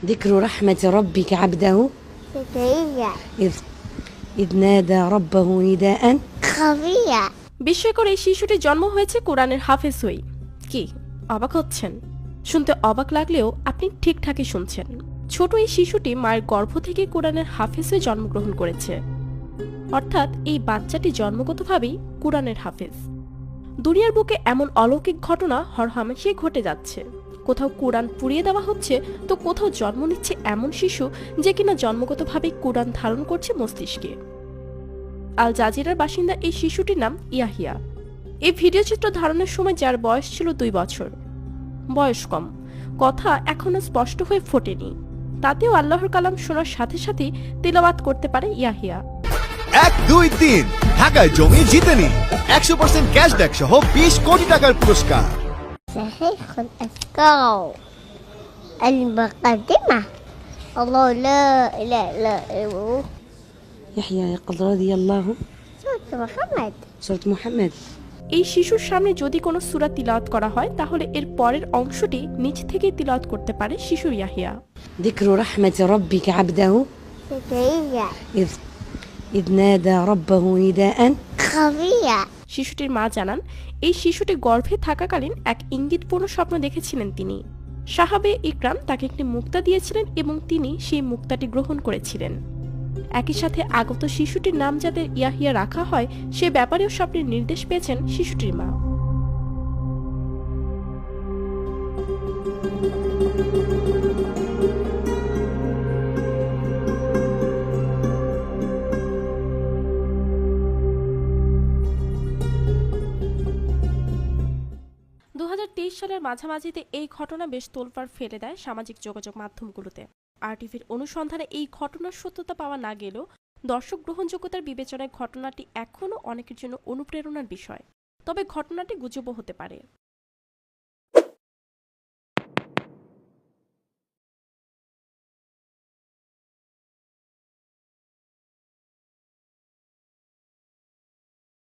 ذكر رحمة ربك عبده زكريا إذ إذ نادى ربه نداء خفيا। বিস্ময়কর এই শিশুটির জন্ম হয়েছে কোরআনের হাফেজ হয়ে। কি অবাক হচ্ছেন? শুনতে অবাক লাগলেও আপনি ঠিকঠাকই শুনছেন। ছোট এই শিশুটি মায়ের গর্ভ থেকে কোরআনের হাফেজ হয়ে জন্মগ্রহণ করেছে, অর্থাৎ এই বাচ্চাটি জন্মগতভাবেই কোরআনের হাফেজ। দুনিয়ার বুকে এমন অলৌকিক ঘটনা হরহামেশাই ঘটে যাচ্ছে। কোথাও কোরআন পুড়িয়ে দেওয়া হচ্ছে, তো কোথাও জন্ম নিচ্ছে এমন শিশু যে কিনা জন্মগতভাবেই কোরআন ধারণ করছে মস্তিষ্কে। আল জাজিরার বাসিন্দা এই শিশুটির নাম ইয়াহিয়া। এই ভিডিও চিত্র ধারণের সময় যার বয়স ছিল 2 বছর। বয়স কম, কথা এখনো স্পষ্ট হয়ে ফোটেনি, তাতেও আল্লাহর কালাম শোনার সাথে সাথেই তিলাওয়াত করতে পারে ইয়াহিয়া। 1, 2, 3 ঢাকায় জমি জিতে নিন 100% ক্যাশব্যাক সহ 20 কোটি টাকার পুরস্কার। صحيح الأذكار المقدمة. الله لا إله إلا هو. يحيى يقول رضي الله سورة محمد. سورة محمد। এই শিশুর সামনে যদি কোনো সূরা তিলাওয়াত করা হয়, তাহলে এর পরের অংশটি নিজ থেকেই তিলাওয়াত করতে পারে শিশু ইয়াহিয়া। ذكر رحمة ربك عبده زكريا إذ نادى ربه نداء خفيا. শিশুটির মা জানান, এই শিশুটি গর্ভে থাকাকালীন এক ইঙ্গিতপূর্ণ স্বপ্ন দেখেছিলেন তিনি। সাহাবে ইকরাম তাকে একটি মুক্তা দিয়েছিলেন এবং তিনি সেই মুক্তাটি গ্রহণ করেছিলেন। একই সাথে আগত শিশুটির নাম যাতে ইয়াহিয়া রাখা হয় সে ব্যাপারেও স্বপ্নের নির্দেশ পেয়েছেন শিশুটির মা। সালের মাঝামাঝিতে এই ঘটনা বেশ তোলপাড় ফেলে দেয় সামাজিক যোগাযোগ মাধ্যমগুলোতে। আরটিভির অনুসন্ধানে এই ঘটনার সত্যতা পাওয়া না গেলেও দর্শক গ্রহণযোগ্যতার বিবেচনায় ঘটনাটি এখনও অনেকের জন্য অনুপ্রেরণার বিষয়। তবে ঘটনাটি গুজবও হতে পারে।